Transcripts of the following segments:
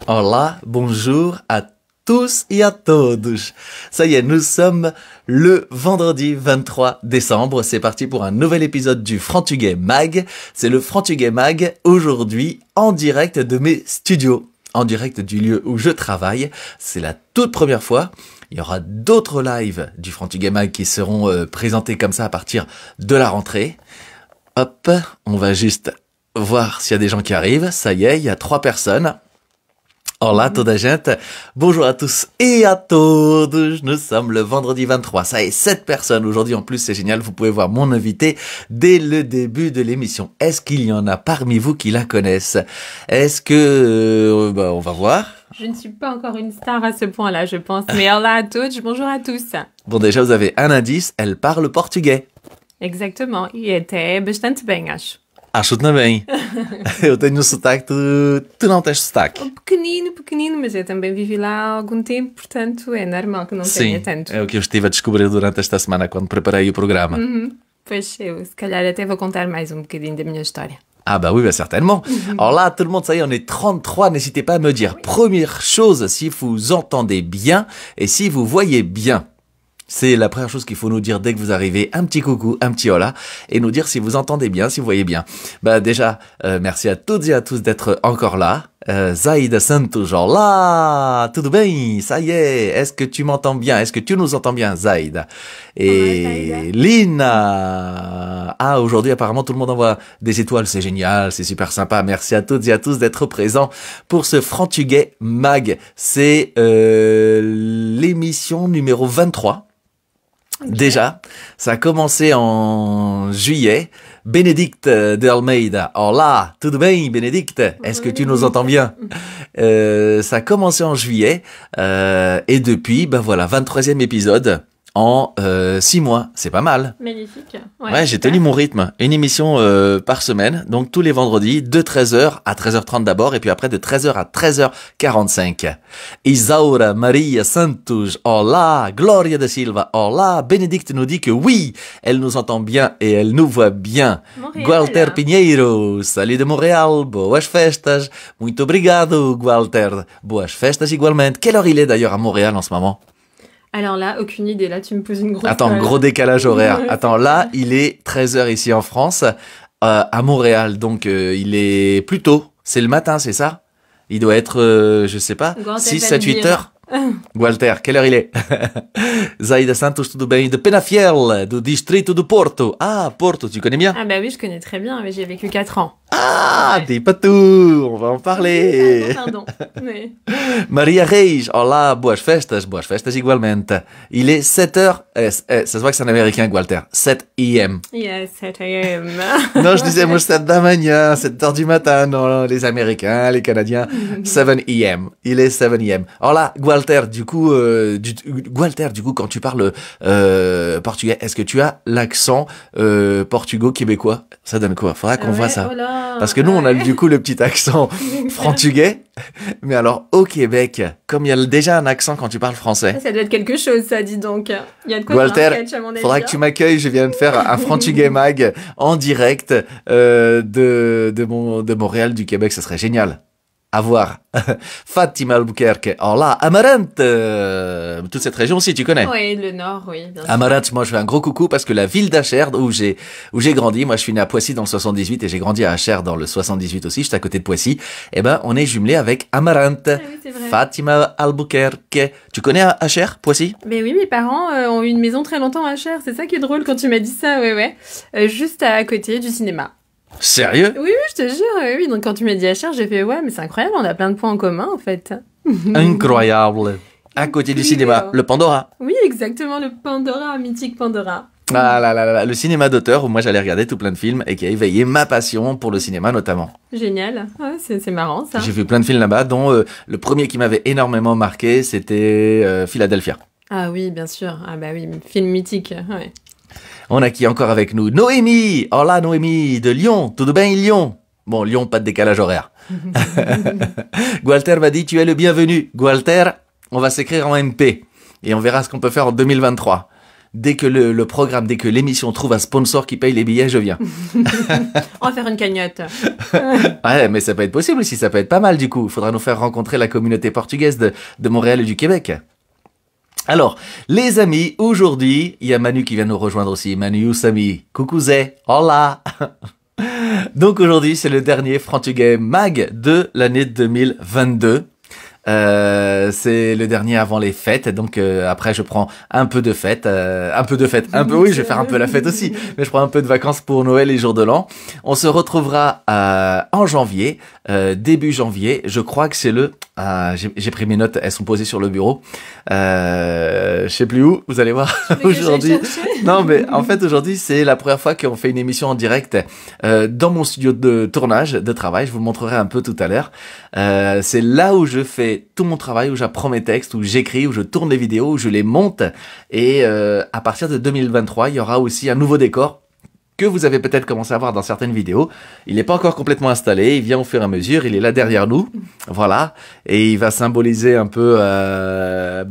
Hola, bonjour à tous et à todos. Ça y est, nous sommes le vendredi 23 décembre. C'est parti pour un nouvel épisode du Frantuguais Mag. C'est le Frantuguais Mag aujourd'hui en direct de mes studios, en direct du lieu où je travaille. C'est la toute première fois. Il y aura d'autres lives du Frantuguais Mag qui seront présentés comme ça à partir de la rentrée. Hop, on va juste voir s'il y a des gens qui arrivent. Ça y est, il y a 3 personnes. Hola toda gente, bonjour à tous et à todos, nous sommes le vendredi 23, ça est 7 personnes aujourd'hui, en plus c'est génial, vous pouvez voir mon invité dès le début de l'émission. Est-ce qu'il y en a parmi vous qui la connaissent? Est-ce que... on va voir. Je ne suis pas encore une star à ce point-là, je pense, mais hola à tous, bonjour à tous. Bon, déjà vous avez un indice, elle parle portugais. Exactement, e até bastante bem, acho. Acho também. Eu tenho sotaque, tu não tens sotaque. Pequenino, mas eu também vivi lá há algum tempo, portanto é normal que não tenha tanto. É o que eu estive a descobrir durante esta semana quando preparei o programa. Pois eu, se calhar até vou contar mais um bocadinho da minha história. Ah bah oui, bah certainement. Alors là, tout le monde, ça y est, on est 33. N'hésitez pas à me dire, première chose, si vous entendez bien et si vous voyez bien. C'est la première chose qu'il faut nous dire dès que vous arrivez, un petit coucou, un petit hola, et nous dire si vous entendez bien, si vous voyez bien. Bah déjà, merci à toutes et à tous d'être encore là. Zaïda Santos, genre là, tudo bem, ça y est, est-ce que tu m'entends bien? Est-ce que tu nous entends bien, Zaïda? Et Lina, ah, aujourd'hui apparemment tout le monde envoie des étoiles, c'est génial, c'est super sympa. Merci à toutes et à tous d'être présents pour ce Frantuguais Mag. C'est l'émission numéro 23. Okay. Déjà, ça a commencé en juillet. Bénédicte de Almeida. Hola, tudo bem, Bénédicte? Est-ce que tu nous entends bien? Ça a commencé en juillet et depuis, ben voilà, 23e épisode en 6 mois. C'est pas mal. Magnifique. Ouais, j'ai tenu mon rythme. Une émission par semaine, donc tous les vendredis, de 13h à 13h30 d'abord, et puis après de 13h à 13h45. Isaura Maria Santos, hola, Gloria de Silva, hola, Bénédicte nous dit que oui, elle nous entend bien et elle nous voit bien. Montréal. Gualter Pinheiro, salut de Montréal, boas festas, muito obrigado, Gualter, boas festas igualmente. Quelle heure il est d'ailleurs à Montréal en ce moment? Alors là, aucune idée. Là, tu me poses une grosse Attends, colle. gros décalage horaire. Attends, là, il est 13h ici en France, à Montréal. Donc, il est plus tôt. C'est le matin, c'est ça? Il doit être, je sais pas, 6, 7, 8 heures. Walter, quelle heure il est? Zaïda Santos, tudo bem? De Penafiel, do distrito do Porto. Ah, Porto, tu connais bien? Ah bah oui, je connais très bien, mais j'y ai vécu 4 ans. Ah, dis pas tout, on va en parler. Pardon. Oui. Maria Reis, hola, boas festas igualmente. Il est 7h, ça se voit que c'est un américain, Walter, 7 a.m. Yes, 7 a.m. Non, je disais, moi, 7 da manhã, 7h du matin, non, les Américains, les Canadiens, 7 a.m. Il est 7 a.m. Alors là, Walter, du coup, quand tu parles portugais, est-ce que tu as l'accent portugo-québécois? Ça donne quoi? Faudra qu'on voit ça. Oh là, parce que nous, on a du coup le petit accent frantuguais. Mais alors, au Québec, comme il y a déjà un accent quand tu parles français. Ça doit être quelque chose, ça, dis donc. Il y a de quoi Walter, faire un sketch, à mon avis. faudra que tu m'accueilles. Je viens de faire un Frantuguais Mag en direct de Montréal, du Québec. Ça serait génial. À voir. Fatima Albuquerque. Oh là, Amarante. Toute cette région aussi, tu connais? Oui, le Nord, oui, bien sûr. Amarante, moi je fais un gros coucou parce que la ville d'Achères où j'ai grandi, moi je suis né à Poissy dans le 78 et j'ai grandi à Achères dans le 78 aussi, j'étais à côté de Poissy. Eh ben, on est jumelé avec Amarante. Ah oui, c'est vrai. Fatima Albuquerque. Tu connais Achères, Poissy? Mais oui, mes parents ont eu une maison très longtemps à Achères. C'est ça qui est drôle quand tu m'as dit ça, ouais. Juste à côté du cinéma. Sérieux? Oui, je te jure, oui. Donc quand tu m'as dit Achères, j'ai fait ouais, mais c'est incroyable, on a plein de points en commun en fait. Incroyable. À côté du cinéma, le Pandora. Oui, exactement, le Pandora, mythique Pandora. Ah là là là, le cinéma d'auteur où moi j'allais regarder tout plein de films et qui a éveillé ma passion pour le cinéma notamment. Génial, ouais, c'est marrant ça. J'ai vu plein de films là-bas, dont le premier qui m'avait énormément marqué, c'était Philadelphia. Ah oui, bien sûr. Ah bah oui, film mythique, ouais. On a qui encore avec nous? Noémie! Hola Noémie, de Lyon. Tudo bem, Lyon? Bon, Lyon, pas de décalage horaire. Gualter m'a dit, tu es le bienvenu. Gualter, on va s'écrire en MP. Et on verra ce qu'on peut faire en 2023. dès que le programme, dès que l'émission trouve un sponsor qui paye les billets, je viens. On va faire une cagnotte. Ouais, mais ça peut être possible aussi, ça peut être pas mal du coup. Il faudra nous faire rencontrer la communauté portugaise de Montréal et du Québec. Alors, les amis, aujourd'hui, il y a Manu qui vient nous rejoindre aussi. Manu Oussami, coucou Zé, hola. Donc aujourd'hui, c'est le dernier Frantuguais Mag de l'année 2022. C'est le dernier avant les fêtes, donc après je prends un peu de fête, oui, je vais faire un peu la fête aussi, mais je prends un peu de vacances pour Noël et jour de l'an. On se retrouvera en janvier, début janvier, je crois que c'est j'ai pris mes notes, elles sont posées sur le bureau, je sais plus où, vous allez voir aujourd'hui. Non mais en fait aujourd'hui c'est la première fois qu'on fait une émission en direct dans mon studio de tournage, de travail, je vous le montrerai un peu tout à l'heure. C'est là où je fais tout mon travail, où j'apprends mes textes, où j'écris, où je tourne les vidéos, où je les monte. Et à partir de 2023, il y aura aussi un nouveau décor que vous avez peut-être commencé à voir dans certaines vidéos. Il n'est pas encore complètement installé, il vient au fur et à mesure, il est là derrière nous, voilà, et il va symboliser un peu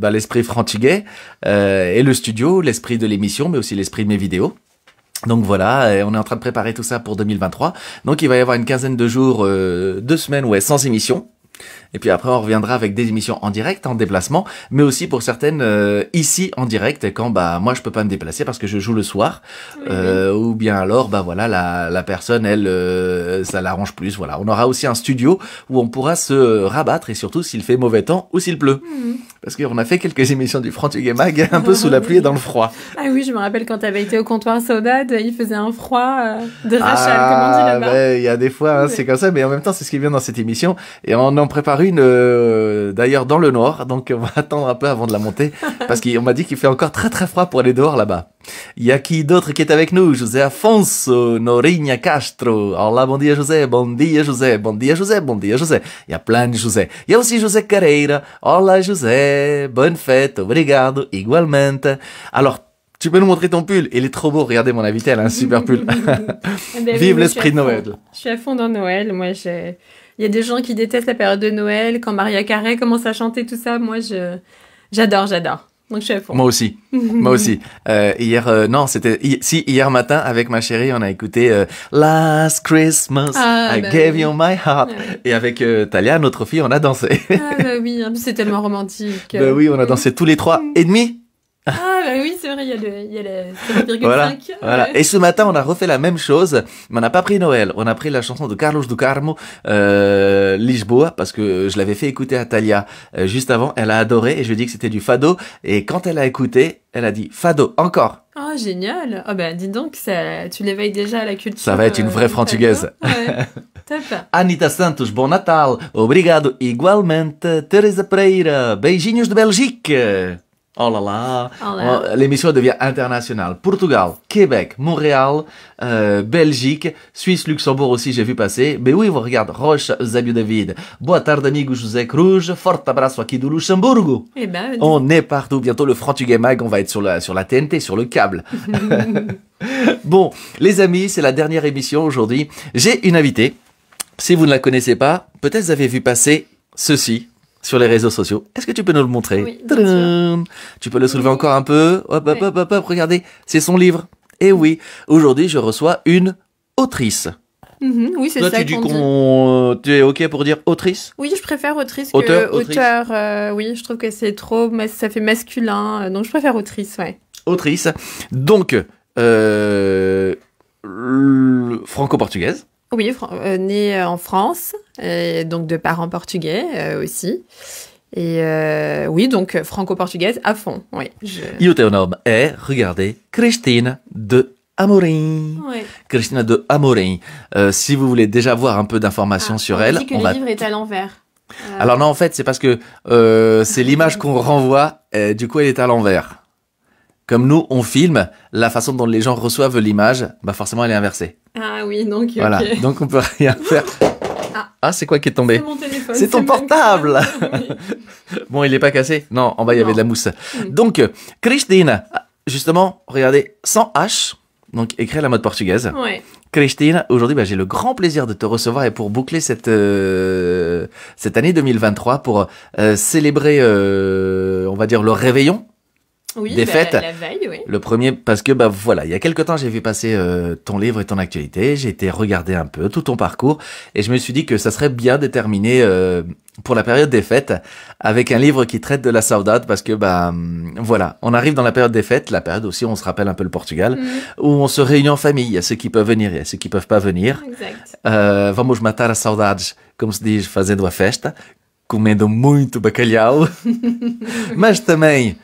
l'esprit frantuguais et le studio, l'esprit de l'émission, mais aussi l'esprit de mes vidéos. Donc voilà, on est en train de préparer tout ça pour 2023. Donc il va y avoir une quinzaine de jours, 2 semaines, sans émission. Et puis après, on reviendra avec des émissions en direct, en déplacement, mais aussi pour certaines ici en direct, quand moi je peux pas me déplacer parce que je joue le soir, ou bien alors voilà la personne elle ça l'arrange plus. Voilà, on aura aussi un studio où on pourra se rabattre et surtout s'il fait mauvais temps ou s'il pleut, parce qu'on a fait quelques émissions du Frantuguais Mag un peu sous la pluie et dans le froid. Ah oui, je me rappelle quand tu avais été au comptoir Saudade, il faisait un froid de rachal, comme on dit là-bas. Il y a des fois, c'est comme ça, mais en même temps, c'est ce qui est bien dans cette émission. Et on en prépare une, d'ailleurs, dans le Nord. Donc, on va attendre un peu avant de la monter. Parce qu'on m'a dit qu'il fait encore très très froid pour aller dehors là-bas. Il y a qui d'autre qui est avec nous? José Afonso, Norinha Castro. Olá, bon dia, José. Bon dia, José. Bon dia, José. Bon dia, José. Il y a plein de José. Il y a aussi José Carreira. Olá, José. Bonne fête. Obrigado. Igualmente. Alors, tu peux nous montrer ton pull? Il est trop beau. Regardez mon invité, elle a un super pull. Vive l'esprit de Noël. Je suis à fond dans Noël. Moi, il y a des gens qui détestent la période de Noël. Quand Maria Carey commence à chanter tout ça, moi, j'adore. Donc, je suis à fond. Moi aussi. Hier matin, avec ma chérie, on a écouté Last Christmas, I gave you my heart. Ouais. Et avec Talia, notre fille, on a dansé. Oui, c'est tellement romantique. Oui, on a dansé tous les 3 et demi. Oui, c'est vrai, il y a le 0,5. Voilà. Et ce matin, on a refait la même chose, mais on n'a pas pris Noël. On a pris la chanson de Carlos do Carmo, Lisboa, parce que je l'avais fait écouter à Talia juste avant. Elle a adoré et je lui ai dit que c'était du fado. Et quand elle a écouté, elle a dit fado, encore. Oh, génial. Dis donc, tu l'éveilles déjà à la culture. Ça va être une vraie frantugaise. Ouais. Top. Anita Santos, bon Natal. Obrigado igualmente. Teresa Pereira, beijinhos de Belgique. Oh là là, l'émission devient internationale. Portugal, Québec, Montréal, Belgique, Suisse, Luxembourg aussi, j'ai vu passer. Mais oui, regarde, Rocha, Eusébio David. Boa tarde, amigo José Cruz. Forte abraço aqui do Luxembourgo. On est partout. Bientôt, le Frantuguais Mag, on va être sur la TNT, sur le câble. Bon, les amis, c'est la dernière émission aujourd'hui. J'ai une invitée. Si vous ne la connaissez pas, peut-être vous avez vu passer ceci sur les réseaux sociaux. Est-ce que tu peux nous le montrer? Oui, tu peux le soulever encore un peu. Hop, regardez, c'est son livre. Et oui, aujourd'hui, je reçois une autrice. Oui, c'est ça qu'on dit. Tu es OK pour dire autrice? Oui, je préfère autrice que auteur. Oui, je trouve que c'est trop, ça fait masculin. Donc, je préfère autrice, ouais. Autrice. Donc, franco-portugaise. Oui, née en France, donc de parents portugais aussi. Et oui, donc franco-portugaise à fond. Oui, E o teu nome é, regardez, Cristina de Amorim. Ouais. Cristina de Amorim. Si vous voulez déjà voir un peu d'informations sur elle, on va... Le livre est à l'envers. Alors non, en fait, c'est parce que c'est l'image qu'on renvoie, du coup, elle est à l'envers. Comme nous, on filme, la façon dont les gens reçoivent l'image, forcément, elle est inversée. Ah oui, donc voilà, donc on peut rien faire. C'est quoi qui est tombé? C'est mon téléphone. C'est ton portable. Oui. Bon, il est pas cassé? Non, en bas, il y avait de la mousse. Donc, Cristina, justement, regardez, sans H, donc écrit à la mode portugaise. Ouais. Cristina, aujourd'hui, j'ai le grand plaisir de te recevoir et pour boucler cette année 2023, pour célébrer, on va dire, le réveillon. Oui, des fêtes. la veille, oui. Le premier, parce que bah voilà, il y a quelque temps, j'ai vu passer ton livre et ton actualité, j'ai été regarder un peu tout ton parcours, et je me suis dit que ça serait bien de terminer pour la période des fêtes avec un livre qui traite de la saudade, parce que bah voilà, on arrive dans la période des fêtes, la période aussi où on se rappelle un peu le Portugal, où on se réunit en famille, il y a ceux qui peuvent venir, il y a ceux qui peuvent pas venir. Exact. Vamos matar as saudades, como se diz, fazendo a festa, comendo muito bacalhau, mas também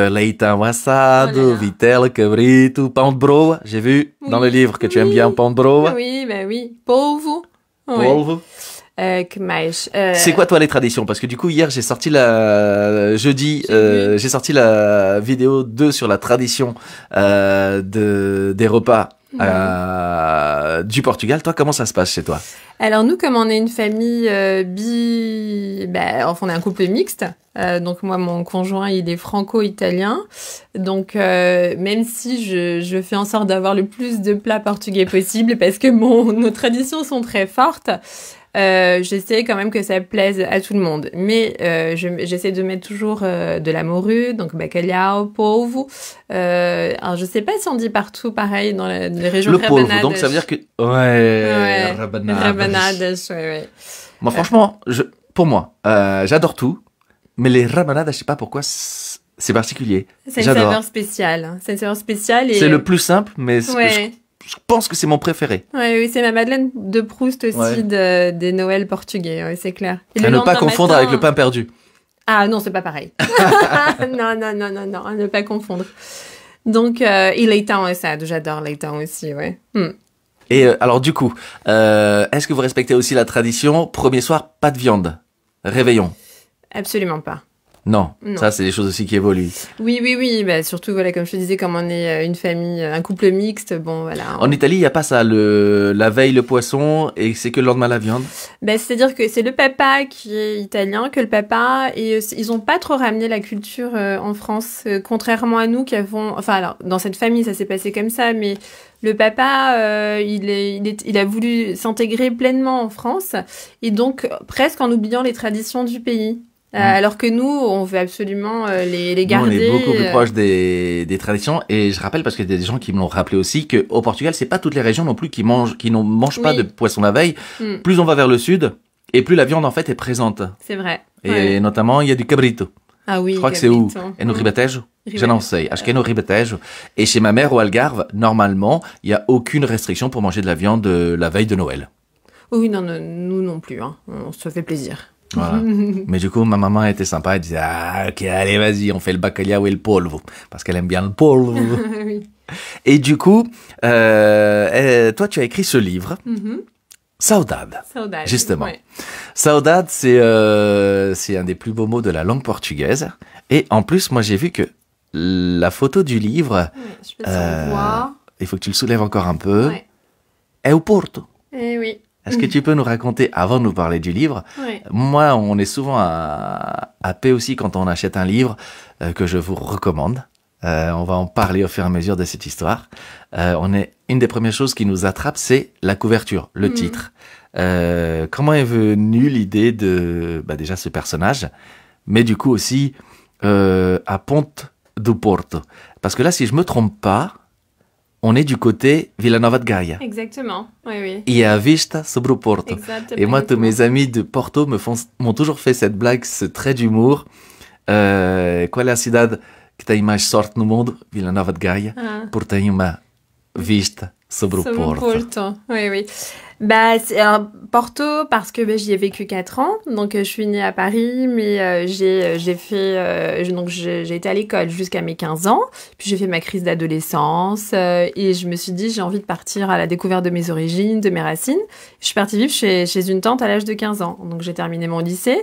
leitão assado, Oh là là. vitela, cabrito, pão de broa. J'ai vu dans le livre que tu aimes bien le pão de broa. Oui, bah oui. Polvo. Ouais. Polvo. Que mais, C'est quoi toi les traditions? Parce que du coup hier j'ai sorti jeudi j'ai sorti la vidéo 2 sur la tradition des repas du Portugal. Toi comment ça se passe chez toi? Alors nous, comme on est une famille enfin on est un couple mixte. Donc moi, mon conjoint, il est franco-italien. Donc même si je fais en sorte d'avoir le plus de plats portugais possible, parce que nos traditions sont très fortes, j'essaie quand même que ça plaise à tout le monde. Mais j'essaie de mettre toujours de la morue, donc bacalhau, polvo. Alors je sais pas si on dit partout pareil dans les régions le polvo, rabanadas. donc ça veut dire que Ouais, rabanadas. rabanadas, ouais. Moi franchement, pour moi, j'adore tout, mais les rabanadas, je sais pas pourquoi c'est particulier. C'est une J'adore. saveur spéciale. Hein. C'est une saveur spéciale. Et... C'est le plus simple, mais Ouais. je pense que c'est mon préféré. Ouais, oui, c'est ma Madeleine de Proust aussi Ouais. des Noëls portugais, ouais, c'est clair. Et À le ne pas lendemain confondre matin- avec le pain perdu. Ah non, c'est pas pareil. non, à ne pas confondre. Donc, et leitão assado, j'adore leitão aussi, ouais. Et alors du coup, est-ce que vous respectez aussi la tradition? Premier soir, pas de viande. Réveillon. Absolument pas. Non, Non. ça c'est des choses aussi qui évoluent. Oui, bah, surtout, voilà, comme je te disais, comme on est une famille, un couple mixte, bon, voilà. En Italie, il n'y a pas ça, la veille le poisson et c'est que le lendemain la viande. Bah, c'est-à-dire que c'est le papa qui est italien, que le papa, et ils ont pas trop ramené la culture en France, contrairement à nous qui avons, enfin alors dans cette famille ça s'est passé comme ça, mais le papa il a voulu s'intégrer pleinement en France et donc presque en oubliant les traditions du pays. Alors que nous, on veut absolument les Nous, on garder. est beaucoup plus proche des traditions et je rappelle parce qu'il y a des gens qui me l'ont rappelé aussi qu'au Portugal, c'est pas toutes les régions non plus qui ne mangent pas Oui. de poisson la veille. Mm. Plus on va vers le sud et plus la viande en fait est présente. C'est vrai. Et Ouais. notamment, il y a du cabrito. Ah oui. Je crois que c'est où? cabrito. Et no ribatejo? Je n'en sais. Acho que é no Ouais. ribatejo. Et chez ma mère au Algarve, normalement, il y a aucune restriction pour manger de la viande la veille de Noël. Oui, non, nous non plus. Hein. On se fait plaisir. Voilà. Mais du coup, ma maman était sympa. Elle disait, ah, ok, allez, vas-y, on fait le bacalhau et le polvo. Parce qu'elle aime bien le polvo. Oui. Et du coup, toi, tu as écrit ce livre, Saudade. Saudade. Justement. Ouais. Saudade, c'est un des plus beaux mots de la langue portugaise. Et en plus, moi, j'ai vu que la photo du livre, Ouais, je sais pas si on voit. il faut que tu le soulèves encore un peu, Ouais. est au Porto. Eh oui. Est-ce que tu peux nous raconter, avant de nous parler du livre, Ouais. moi, on est souvent à paix aussi quand on achète un livre que je vous recommande. On va en parler au fur et à mesure de cette histoire. Une des premières choses qui nous attrape, c'est la couverture, le titre. Comment est venue l'idée de, déjà ce personnage, mais du coup aussi à Ponte do Porto, parce que là, si je me trompe pas, on est du côté Vila Nova de Gaia. Exactement. Oui. Et à vista sobre o Porto. Exactement. Et moi, tous mes amis de Porto m'ont toujours fait cette blague, ce trait d'humour. Qual é a cidade que tem mais sorte no mundo? Vila Nova de Gaia. Porque tem uma vista sobre o Porto. Porto. Oui. Bah, c'est Porto parce que j'y ai vécu 4 ans. Donc, je suis née à Paris, mais j'ai été à l'école jusqu'à mes 15 ans. Puis, j'ai fait ma crise d'adolescence et je me suis dit, j'ai envie de partir à la découverte de mes origines, de mes racines. Je suis partie vivre chez une tante à l'âge de 15 ans. Donc, j'ai terminé mon lycée.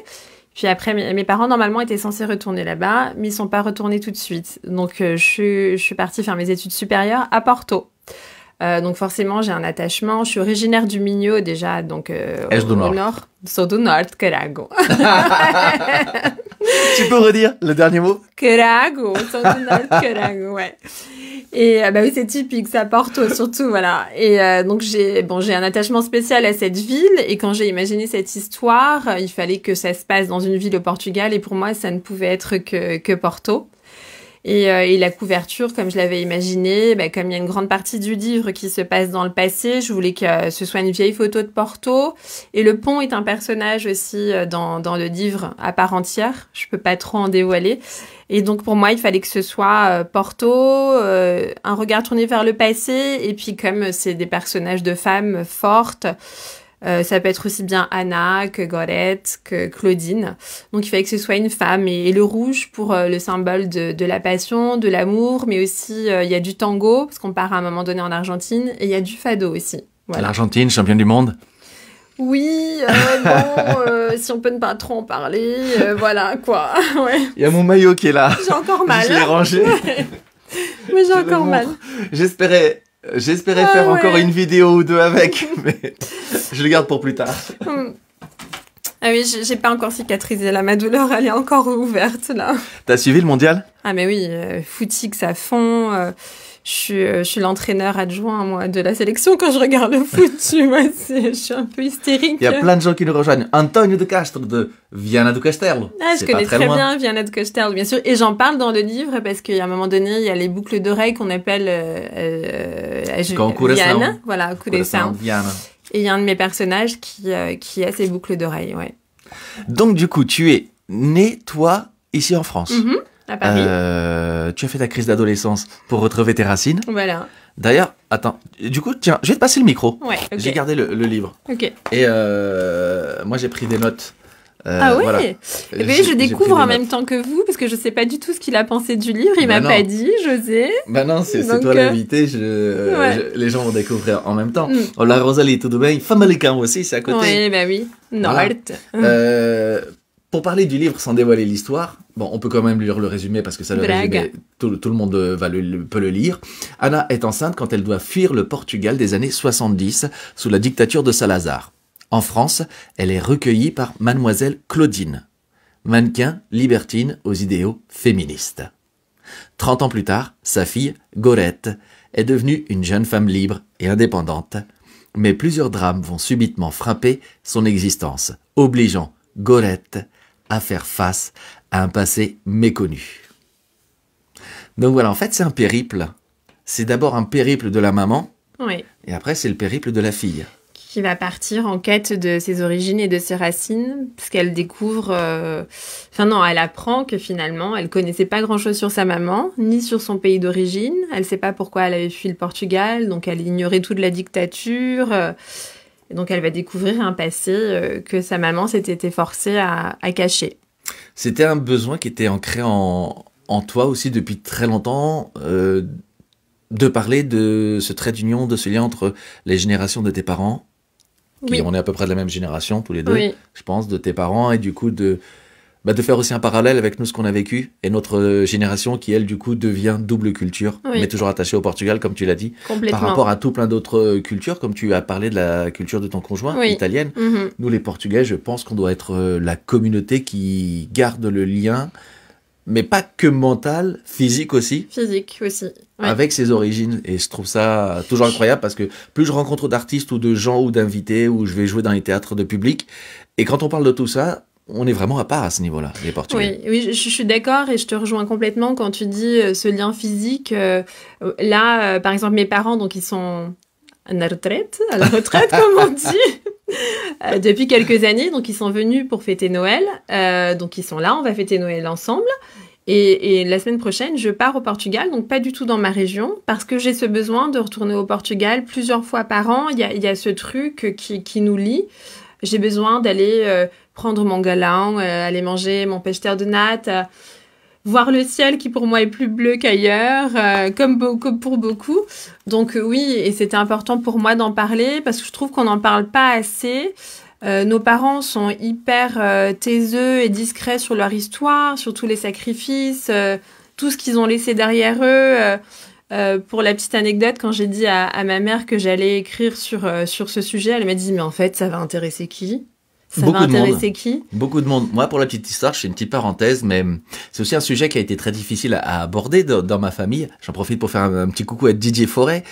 Puis après, mes parents, normalement, étaient censés retourner là-bas, mais ils sont pas retournés tout de suite. Donc, je suis partie faire mes études supérieures à Porto. Donc forcément, j'ai un attachement. Je suis originaire du Minho déjà, donc Est-ce du Nord? au nord. Sou do Norte, carago. Tu peux redire le dernier mot? Carago, sou do Norte, carago, ouais. Et bah oui, c'est typique, ça Porto surtout, voilà. Et donc j'ai un attachement spécial à cette ville. Et quand j'ai imaginé cette histoire, il fallait que ça se passe dans une ville au Portugal. Et pour moi, ça ne pouvait être que Porto. Et la couverture, comme je l'avais imaginé, bah, comme il y a une grande partie du livre qui se passe dans le passé, je voulais que ce soit une vieille photo de Porto. Et le pont est un personnage aussi dans le livre à part entière. Je peux pas trop en dévoiler. Et donc pour moi, il fallait que ce soit Porto, un regard tourné vers le passé. Et puis comme c'est des personnages de femmes fortes, ça peut être aussi bien Anna que Gorette, que Claudine. Donc il fallait que ce soit une femme. Et le rouge pour le symbole de la passion, de l'amour, mais aussi il y a du tango, parce qu'on part à un moment donné en Argentine, et il y a du fado aussi. Voilà. L'Argentine, championne du monde. Oui, si on peut ne pas trop en parler, voilà quoi. Ouais. Il y a mon maillot qui est là. J'ai encore mal. Je l'ai rangé. Mais j'ai encore mal. J'espérais faire encore une vidéo ou deux avec, mais je le garde pour plus tard. Ah oui, j'ai pas encore cicatrisé là, ma douleur elle est encore ouverte là. T'as suivi le mondial? Ah mais oui, footix à fond. Je suis l'entraîneur adjoint moi de la sélection quand je regarde le foot, tu vois, je suis un peu hystérique. Il y a plein de gens qui nous rejoignent. Antonio de Castro de Viana do Castelo. Ah, je connais très bien Viana do Castelo, bien sûr, et j'en parle dans le livre parce qu'à un moment donné, il y a les boucles d'oreilles qu'on appelle Viana, voilà, Curaçao. Viana. Et il y a un de mes personnages qui a ces boucles d'oreilles, ouais. Donc du coup, tu es né toi ici en France. À Paris. Tu as fait ta crise d'adolescence pour retrouver tes racines. Voilà. D'ailleurs, attends, du coup, tiens, je vais te passer le micro. Ouais, ok. J'ai gardé le livre. Ok. Et moi, j'ai pris des notes. Ah ouais. Voilà. Je découvre en même temps que vous, parce que je sais pas du tout ce qu'il a pensé du livre. Il m'a pas dit, José. Bah non, c'est toi l'invité. Les gens vont découvrir en même temps. Hola Rosalie, tudo bem? Famalicão aussi, c'est à côté. Oui, bah oui. Nord. Voilà. Pour parler du livre sans dévoiler l'histoire, bon, on peut quand même lire le résumé parce que ça le résumé, tout le monde peut le lire. Anna est enceinte quand elle doit fuir le Portugal des années 70 sous la dictature de Salazar. En France, elle est recueillie par mademoiselle Claudine, mannequin libertine aux idéaux féministes. 30 ans plus tard, sa fille, Gorette, est devenue une jeune femme libre et indépendante. Mais plusieurs drames vont subitement frapper son existence, obligeant Gorette à faire face à un passé méconnu. Donc voilà, en fait, c'est un périple. C'est d'abord un périple de la maman, oui. Et après, c'est le périple de la fille. Qui va partir en quête de ses origines et de ses racines, parce qu'elle découvre... elle apprend que finalement, elle connaissait pas grand-chose sur sa maman, ni sur son pays d'origine. Elle sait pas pourquoi elle avait fui le Portugal, donc elle ignorait toute la dictature... Et donc, elle va découvrir un passé que sa maman s'était forcée à cacher. C'était un besoin qui était ancré en toi aussi depuis très longtemps, de parler de ce trait d'union, de ce lien entre les générations de tes parents, qui on est à peu près de la même génération, tous les deux, je pense, de tes parents, et du coup de faire aussi un parallèle avec nous, ce qu'on a vécu, et notre génération qui, elle, du coup, devient double culture, mais toujours attachée au Portugal, comme tu l'as dit, par rapport à tout plein d'autres cultures, comme tu as parlé de la culture de ton conjoint, italienne. Nous, les Portugais, je pense qu'on doit être la communauté qui garde le lien, mais pas que mental, physique aussi. Physique aussi. Oui. Avec ses origines. Et je trouve ça toujours incroyable, parce que plus je rencontre d'artistes ou de gens ou d'invités, ou je vais jouer dans les théâtres de public, et quand on parle de tout ça, on est vraiment à part à ce niveau-là, les Portugais. Oui, je suis d'accord et je te rejoins complètement quand tu dis ce lien physique. Là, par exemple, mes parents, donc ils sont à la retraite comme on dit, depuis quelques années. Donc ils sont venus pour fêter Noël. Donc ils sont là, on va fêter Noël ensemble. Et la semaine prochaine, je pars au Portugal, donc pas du tout dans ma région, parce que j'ai ce besoin de retourner au Portugal plusieurs fois par an. Il y a ce truc qui nous lie. J'ai besoin d'aller prendre mon galan, aller manger mon pêche-terre de natte, voir le ciel qui pour moi est plus bleu qu'ailleurs, comme pour beaucoup. Donc oui, et c'était important pour moi d'en parler parce que je trouve qu'on n'en parle pas assez. Nos parents sont hyper taiseux et discrets sur leur histoire, sur tous les sacrifices, tout ce qu'ils ont laissé derrière eux. Pour la petite anecdote, quand j'ai dit à ma mère que j'allais écrire sur ce sujet, elle m'a dit « Mais en fait, ça va intéresser qui ? Ça Beaucoup va de monde. intéresser qui? Beaucoup de monde. Moi, pour la petite histoire, je fais une petite parenthèse, mais c'est aussi un sujet qui a été très difficile à aborder dans ma famille. J'en profite pour faire un petit coucou à Didier Forêt,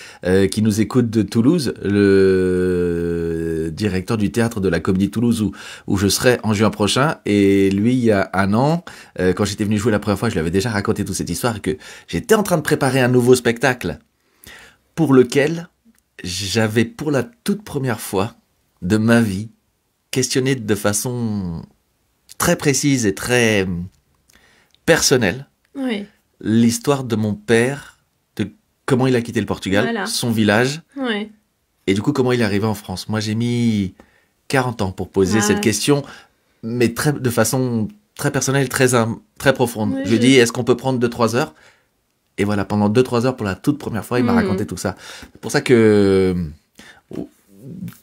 qui nous écoute de Toulouse, le directeur du théâtre de la Comédie de Toulouse, où je serai en juin prochain. Et lui, il y a un an, quand j'étais venu jouer la première fois, je lui avais déjà raconté toute cette histoire, que j'étais en train de préparer un nouveau spectacle pour lequel j'avais pour la toute première fois de ma vie questionné de façon très précise et très personnelle Oui. l'histoire de mon père, de comment il a quitté le Portugal, Voilà. son village, Oui. et du coup comment il est arrivé en France. Moi j'ai mis 40 ans pour poser Ah cette ouais. question, mais de façon très personnelle, très profonde. Oui, Je lui ai dit, est-ce qu'on peut prendre 2-3 heures? Et voilà, pendant 2-3 heures, pour la toute première fois, il m'a raconté tout ça. C'est pour ça que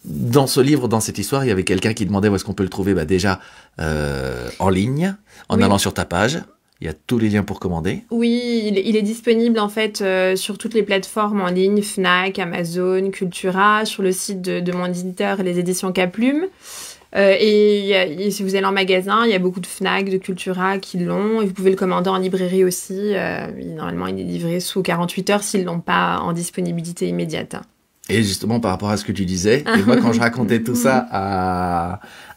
dans ce livre, dans cette histoire, il y avait quelqu'un qui demandait où est-ce qu'on peut le trouver. Bah déjà, en ligne, en Oui. allant sur ta page. Il y a tous les liens pour commander. Oui, il est disponible en fait sur toutes les plateformes en ligne, Fnac, Amazon, Cultura, sur le site de mon éditeur, les éditions Caplume. Et si vous allez en magasin, il y a beaucoup de Fnac, de Cultura qui l'ont. Et vous pouvez le commander en librairie aussi. Normalement, il est livré sous 48 heures s'ils l'ont pas en disponibilité immédiate. Et justement, par rapport à ce que tu disais, et moi, quand je racontais tout ça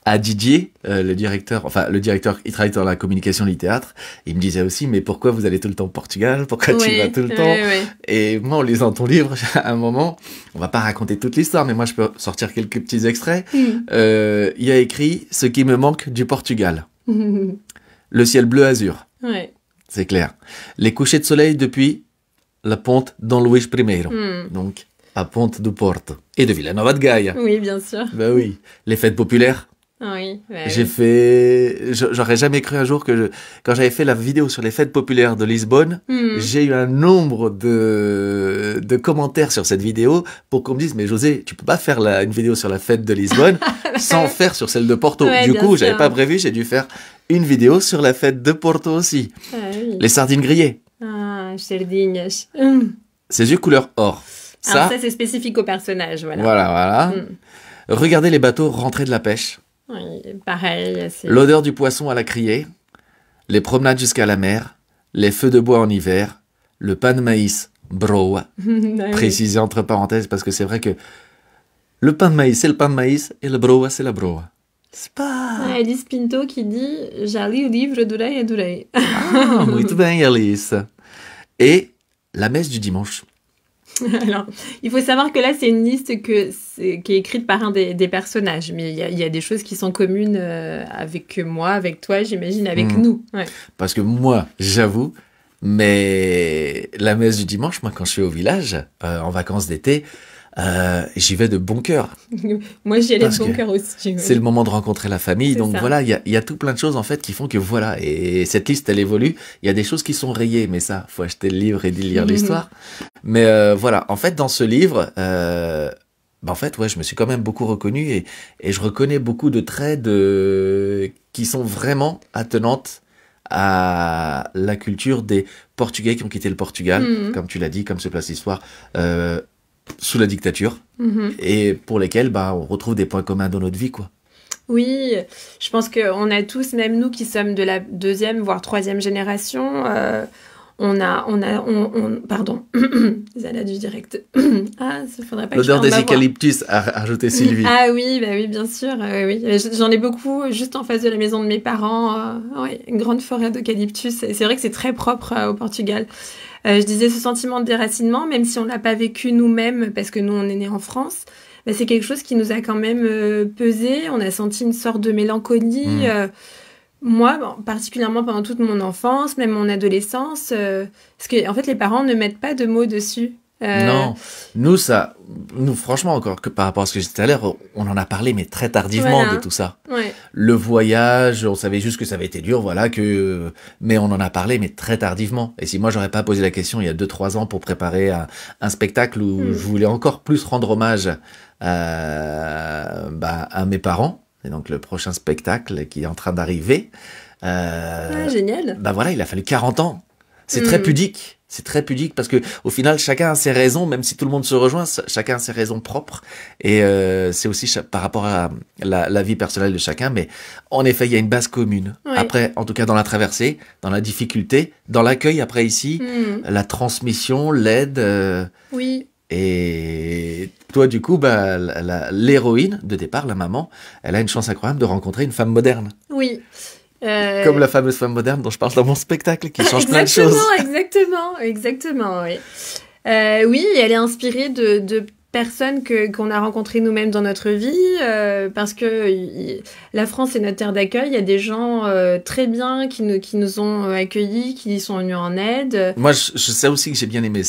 à Didier, le directeur, il travaille dans la communication du théâtre, il me disait aussi, mais pourquoi vous allez tout le temps au Portugal? Pourquoi tu vas tout le temps? Oui. Et moi, en lisant ton livre, à un moment, on va pas raconter toute l'histoire, mais moi, je peux sortir quelques petits extraits. Il y a écrit « Ce qui me manque du Portugal ». Le ciel bleu azur, Ouais. c'est clair. Les couchers de soleil depuis la ponte Dom Luís I, donc à Ponte do Porto, et de Villanova de Gaia. Oui, bien sûr. Ben oui. Les fêtes populaires. Oui. J'ai fait... J'aurais jamais cru un jour que quand j'avais fait la vidéo sur les fêtes populaires de Lisbonne, j'ai eu un nombre de commentaires sur cette vidéo pour qu'on me dise, mais José, tu peux pas faire une vidéo sur la fête de Lisbonne sans faire sur celle de Porto. Ouais, Du bien coup, sûr. j'avais pas prévu, j'ai dû faire une vidéo sur la fête de Porto aussi. Ah, oui. Les sardines grillées. Ah, sardinhas. Ses yeux couleur or. Alors ça, c'est spécifique au personnage, voilà. Voilà. Regardez les bateaux rentrer de la pêche. Oui, pareil. L'odeur du poisson à la criée, les promenades jusqu'à la mer, les feux de bois en hiver, le pain de maïs, broa, précisé entre parenthèses, parce que c'est vrai que le pain de maïs, c'est le pain de maïs, et le broa, c'est la broa. C'est pas... Alice Pinto qui dit « Já li o livro, adorei, adorei ». Ah, muito bem, Alice. Et la messe du dimanche. Alors, il faut savoir que là, c'est une liste qui est écrite par un des personnages. Mais il y a des choses qui sont communes avec moi, avec toi, j'imagine, avec nous. Ouais. Parce que moi, j'avoue, mais la messe du dimanche, moi, quand je suis au village, en vacances d'été, j'y vais de bon cœur. Moi, j'y allais Parce de bon que cœur aussi. C'est le moment de rencontrer la famille. C'est Donc ça. voilà, il y a tout plein de choses en fait qui font que voilà. Et cette liste, elle évolue. Il y a des choses qui sont rayées, mais ça, faut acheter le livre et lire l'histoire. Mais voilà, en fait, dans ce livre, en fait, ouais, je me suis quand même beaucoup reconnu et je reconnais beaucoup de traits qui sont vraiment attenantes à la culture des Portugais qui ont quitté le Portugal, comme tu l'as dit, comme se place l'histoire, sous la dictature, et pour lesquels on retrouve des points communs dans notre vie, quoi. Oui, je pense qu'on a tous, même nous qui sommes de la deuxième, voire troisième génération, pardon, Zala du direct. Ah, ça faudrait pas que L'odeur je ferme des ma voix. eucalyptus, a rajouté Sylvie. Ah oui, bah oui, bien sûr. Oui. J'en ai beaucoup juste en face de la maison de mes parents. Oui, une grande forêt d'eucalyptus. Et c'est vrai que c'est très propre au Portugal. Je disais ce sentiment de déracinement, même si on l'a pas vécu nous-mêmes, parce que nous, on est nés en France, c'est quelque chose qui nous a quand même pesé. On a senti une sorte de mélancolie. Moi, particulièrement pendant toute mon enfance, même mon adolescence, parce que en fait, les parents ne mettent pas de mots dessus. Non, nous franchement, encore que par rapport à ce que j'ai dit tout à l'heure, on en a parlé, mais très tardivement de tout ça. Ouais. Le voyage, on savait juste que ça avait été dur, voilà, mais on en a parlé, mais très tardivement. Et si moi, j'aurais pas posé la question il y a 2-3 ans pour préparer un spectacle où je voulais encore plus rendre hommage à mes parents, et donc le prochain spectacle qui est en train d'arriver, Génial. voilà, il a fallu 40 ans. C'est très pudique. C'est très pudique parce que au final, chacun a ses raisons, même si tout le monde se rejoint, chacun a ses raisons propres. Et c'est aussi par rapport à la vie personnelle de chacun. Mais en effet, il y a une base commune. Ouais. Après, en tout cas dans la traversée, dans la difficulté, dans l'accueil après ici, la transmission, l'aide. Oui. Et toi, du coup, bah, l'héroïne de départ, la maman, elle a une chance incroyable de rencontrer une femme moderne. Oui. Comme la fameuse femme moderne dont je parle dans mon spectacle, qui change plein de choses. Exactement, oui. Oui, elle est inspirée de personnes qu'on a rencontrées nous-mêmes dans notre vie, parce que la France est notre terre d'accueil. Il y a des gens très bien qui nous ont accueillis, qui sont venus en aide. Moi, je sais aussi que j'ai bien aimé.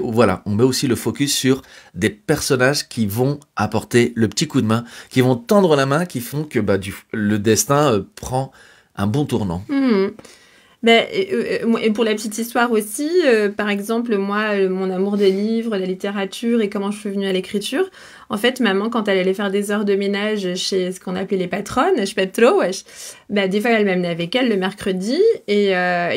Voilà, on met aussi le focus sur des personnages qui vont apporter le petit coup de main, qui vont tendre la main, qui font que le destin prend un bon tournant. Et pour la petite histoire aussi, par exemple, moi, mon amour des livres, de la littérature et comment je suis venue à l'écriture. En fait, maman, quand elle allait faire des heures de ménage chez ce qu'on appelait les patronnes, des fois, elle m'amenait avec elle le mercredi et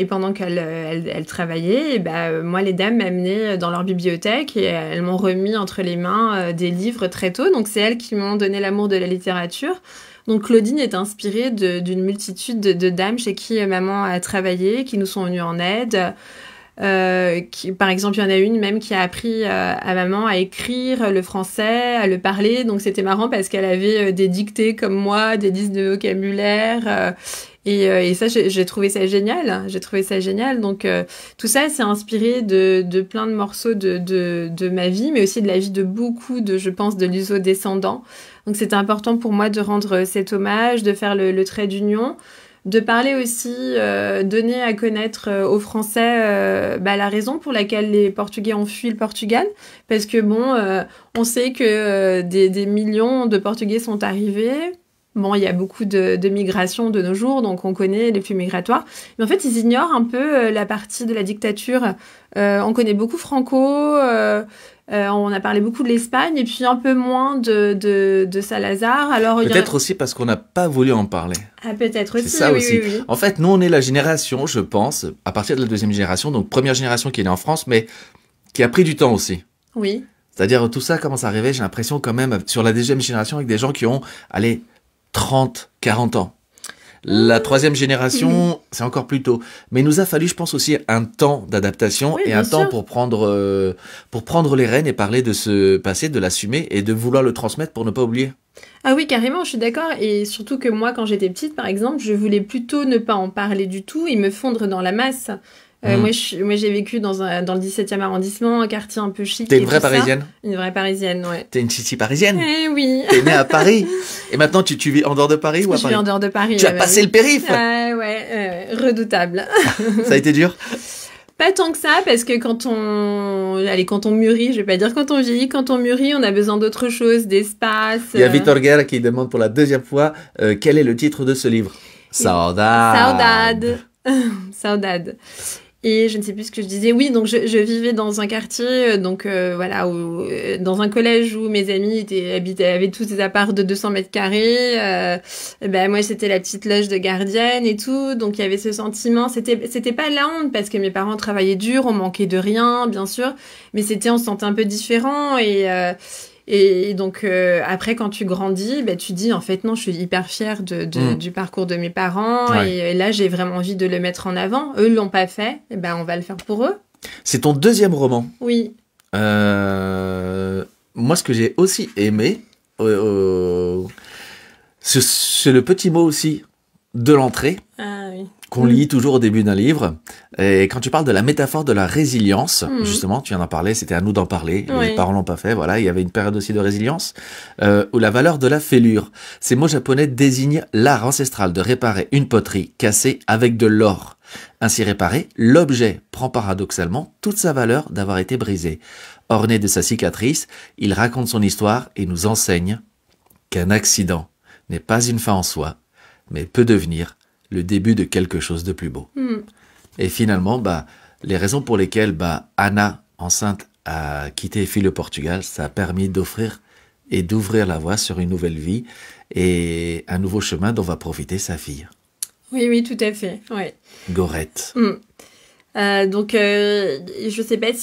pendant qu'elle travaillait, moi, les dames m'amenaient dans leur bibliothèque et elles m'ont remis entre les mains des livres très tôt. Donc, c'est elles qui m'ont donné l'amour de la littérature. Donc Claudine est inspirée d'une multitude de dames chez qui maman a travaillé, qui nous sont venues en aide. Par exemple, il y en a une même qui a appris à maman à écrire le français, à le parler. Donc c'était marrant parce qu'elle avait des dictées comme moi, des listes de vocabulaire. Et ça, j'ai trouvé ça génial. Donc tout ça, c'est inspiré de plein de morceaux de ma vie, mais aussi de la vie de beaucoup je pense, de luso-descendants. Donc c'était important pour moi de rendre cet hommage, de faire le trait d'union, de parler aussi, donner à connaître aux Français la raison pour laquelle les Portugais ont fui le Portugal. Parce que on sait que des millions de Portugais sont arrivés. Il y a beaucoup de migration de nos jours, donc on connaît les flux migratoires. Mais en fait, ils ignorent un peu la partie de la dictature. On connaît beaucoup Franco, on a parlé beaucoup de l'Espagne, et puis un peu moins de Salazar. Alors, peut-être aussi parce qu'on n'a pas voulu en parler. Ah, peut-être aussi, c'est ça aussi. Oui. En fait, nous, on est la génération, je pense, à partir de la deuxième génération, donc première génération qui est née en France, mais qui a pris du temps aussi. Oui. C'est-à-dire, tout ça commence à arriver, j'ai l'impression quand même, sur la deuxième génération, avec des gens qui ont, 30, 40 ans. La troisième génération, c'est encore plus tôt. Mais il nous a fallu, je pense aussi, un temps d'adaptation et un temps pour prendre les rênes et parler de ce passé, de l'assumer et de vouloir le transmettre pour ne pas oublier. Ah oui, carrément, je suis d'accord. Et surtout que moi, quand j'étais petite, par exemple, je voulais plutôt ne pas en parler du tout et me fondre dans la masse. Moi, j'ai vécu dans le 17e arrondissement, un quartier un peu chic. T'es une vraie Parisienne ? Une vraie Parisienne, ouais. T'es une chichi parisienne ? Eh oui. T'es née à Paris. Et maintenant, tu vis en dehors de Paris ou à Paris ? Je vis en dehors de Paris. Tu as passé le périph'. Ouais, redoutable. Ça a été dur ? Pas tant que ça, parce que quand on mûrit, je vais pas dire quand on vieillit, quand on mûrit, on a besoin d'autre chose, d'espace. Il y a Victor Guerre qui demande pour la deuxième fois quel est le titre de ce livre ? Saudade. Et je ne sais plus ce que je disais. Oui, donc je vivais dans un quartier, dans un collège où mes amis avaient tous des apparts de 200 mètres carrés. Moi, c'était la petite loge de gardienne et tout. Donc, il y avait ce sentiment. C'était pas la honte parce que mes parents travaillaient dur, on manquait de rien, bien sûr. Mais on se sentait un peu différent et donc, après, quand tu grandis, tu dis, en fait, non, je suis hyper fière du parcours de mes parents. Ouais. Et là, j'ai vraiment envie de le mettre en avant. Eux l'ont pas fait. On va le faire pour eux. C'est ton deuxième roman. Oui. Moi, ce que j'ai aussi aimé, c'est le petit mot aussi de l'entrée. Ah oui. Qu'on lit toujours au début d'un livre. Et quand tu parles de la métaphore de la résilience, justement, tu viens d'en parler, c'était à nous d'en parler. Oui. Les parents l'ont pas fait, voilà. Il y avait une période aussi de résilience, où la valeur de la fêlure. Ces mots japonais désignent l'art ancestral de réparer une poterie cassée avec de l'or. Ainsi réparé, l'objet prend paradoxalement toute sa valeur d'avoir été brisé. Orné de sa cicatrice, il raconte son histoire et nous enseigne qu'un accident n'est pas une fin en soi, mais peut devenir le début de quelque chose de plus beau. Et finalement, les raisons pour lesquelles Anna, enceinte, a quitté et fui le Portugal, ça a permis d'offrir et d'ouvrir la voie sur une nouvelle vie et un nouveau chemin dont va profiter sa fille. Oui, tout à fait. Ouais. Gorette. Je sais pas ouais,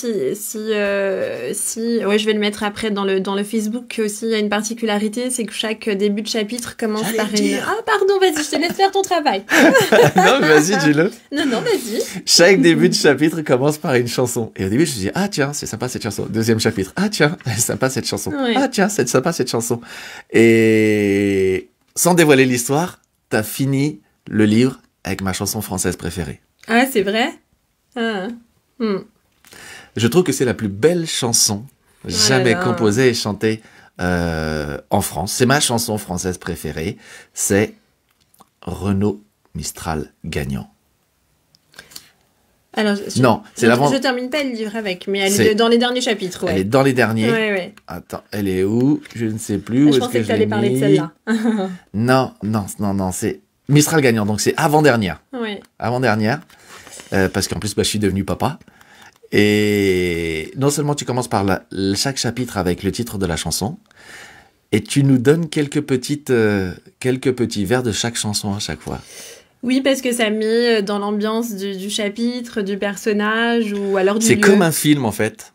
je vais le mettre après dans le Facebook aussi. Il y a une particularité, c'est que chaque début de chapitre commence par une... Ah, pardon, vas-y, je te laisse faire ton travail. Non, vas-y, dis-le. Non, vas-y. Chaque début de chapitre commence par une chanson. Et au début, je me dis, ah tiens, c'est sympa cette chanson. Deuxième chapitre, ah tiens, c'est sympa cette chanson. Ouais. Ah tiens, c'est sympa cette chanson. Et sans dévoiler l'histoire, t'as fini le livre avec ma chanson française préférée. Ah, c'est vrai? Ah. Je trouve que c'est la plus belle chanson jamais composée et chantée en France. C'est ma chanson française préférée. C'est Renaud Mistral gagnant. Alors, je termine pas le livre avec, mais elle est dans les derniers chapitres. Ouais. Elle est dans les derniers. Ouais. Attends, elle est où? Je ne sais plus. Je pensais que tu allais parler de celle-là. Non, c'est Mistral gagnant. Donc c'est avant-dernière. Ouais. Avant-dernière. Parce qu'en plus, je suis devenu papa. Et non seulement tu commences par chaque chapitre avec le titre de la chanson, et tu nous donnes quelques petits vers de chaque chanson à chaque fois. Oui, parce que ça met dans l'ambiance du chapitre, du personnage, ou alors du lieu. C'est comme un film, en fait.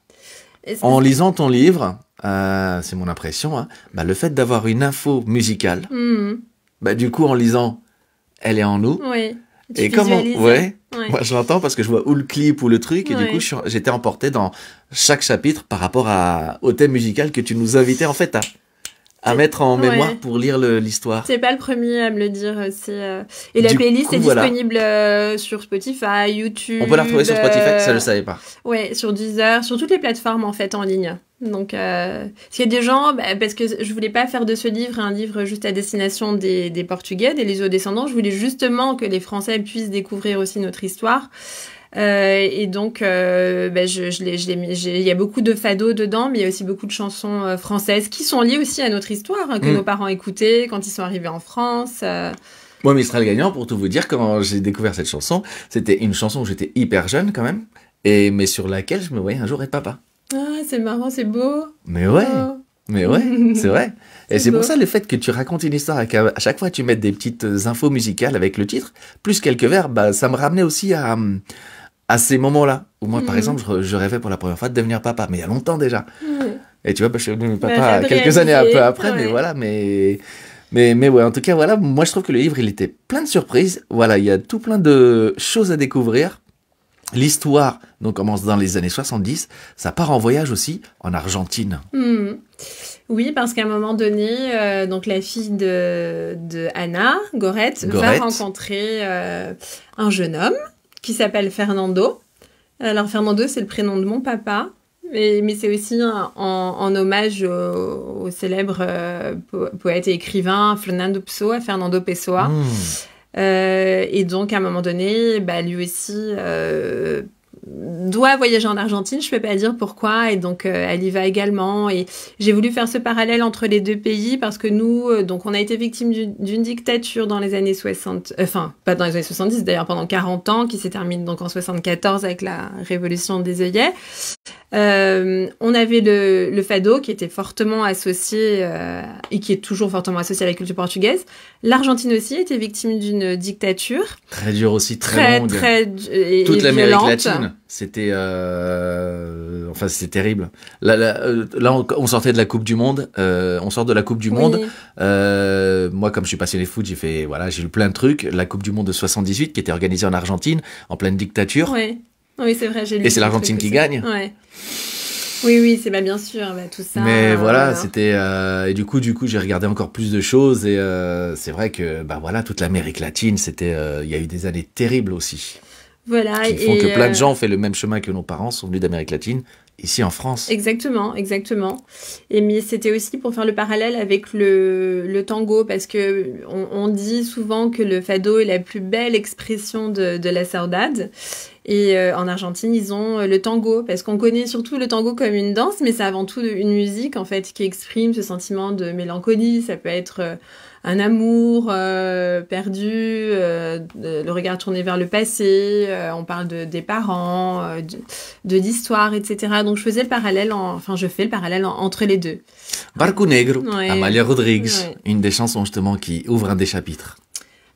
En lisant ton livre, c'est mon impression, hein, le fait d'avoir une info musicale, du coup, en lisant, elle est en nous. Oui. Et comment, ouais. Moi, je l'entends parce que je vois ou le clip ou le truc, et du coup, j'étais emporté dans chaque chapitre par rapport au thème musical que tu nous invitais, en fait, à mettre en mémoire pour lire l'histoire. C'est pas le premier à me le dire. Et la playlist est disponible sur Spotify, YouTube. On peut la retrouver sur Spotify, ça je savais pas. Ouais, sur Deezer, sur toutes les plateformes en fait en ligne. Donc, s'il y a des gens, parce que je voulais pas faire de ce livre un livre juste à destination des Portugais, des luso-descendants, je voulais justement que les Français puissent découvrir aussi notre histoire. Et donc, il y a beaucoup de fado dedans, mais il y a aussi beaucoup de chansons françaises qui sont liées aussi à notre histoire, que nos parents écoutaient quand ils sont arrivés en France. Moi, Mistral gagnant, pour tout vous dire, quand j'ai découvert cette chanson, c'était une chanson où j'étais hyper jeune quand même, mais sur laquelle je me voyais un jour être papa. Ah, c'est marrant, c'est beau. Mais ouais, c'est vrai. Et c'est pour ça le fait que tu racontes une histoire et qu'à chaque fois tu mettes des petites infos musicales avec le titre, plus quelques vers, ça me ramenait aussi à ces moments-là. Où moi, par exemple, je rêvais pour la première fois de devenir papa, mais il y a longtemps déjà. Et tu vois, je suis devenu papa quelques années un peu après, mais voilà, mais ouais, en tout cas, voilà, moi je trouve que le livre, il était plein de surprises. Voilà, il y a tout plein de choses à découvrir. L'histoire, donc, commence dans les années 70. Ça part en voyage aussi en Argentine. Oui, parce qu'à un moment donné, donc la fille de Anna, Gorette, va rencontrer un jeune homme qui s'appelle Fernando. Alors Fernando, c'est le prénom de mon papa, mais c'est aussi en hommage au célèbre poète et écrivain Fernando Pessoa. Et donc, à un moment donné, lui aussi doit voyager en Argentine, je peux pas dire pourquoi, et donc elle y va également. Et j'ai voulu faire ce parallèle entre les deux pays parce que nous, donc on a été victime d'une dictature dans les années 60, enfin pas dans les années 70 d'ailleurs, pendant 40 ans, qui s'est terminée donc en 74 avec la révolution des œillets. On avait le fado qui était fortement associé et qui est toujours fortement associé à la culture portugaise. L'Argentine aussi était victime d'une dictature très dure aussi, très longue. Toute l'Amérique latine, c'était c'était terrible. Là on sortait de la Coupe du Monde, on sort de la Coupe du Monde. Moi, comme je suis passionné de foot, j'ai lu plein de trucs. La Coupe du Monde de 78 qui était organisée en Argentine en pleine dictature. Oui, c'est vrai, j'ai lu. Et c'est l'Argentine qui gagne. Ouais. Oui, c'est bien sûr, tout ça. Mais voilà, c'était et du coup, j'ai regardé encore plus de choses et c'est vrai que toute l'Amérique latine, c'était il y a eu des années terribles aussi. Voilà. Qui font que plein de gens ont fait le même chemin que nos parents, sont venus d'Amérique latine. Ici en France. Exactement. Mais c'était aussi pour faire le parallèle avec le tango, parce que on dit souvent que le fado est la plus belle expression de la saudade. Et en Argentine, ils ont le tango, parce qu'on connaît surtout le tango comme une danse, mais c'est avant tout une musique en fait qui exprime ce sentiment de mélancolie. Ça peut être un amour perdu, le regard tourné vers le passé, on parle des parents, de l'histoire, etc. Donc je fais le parallèle entre les deux. Barco Negro, Amália Rodrigues, une des chansons justement qui ouvre un des chapitres.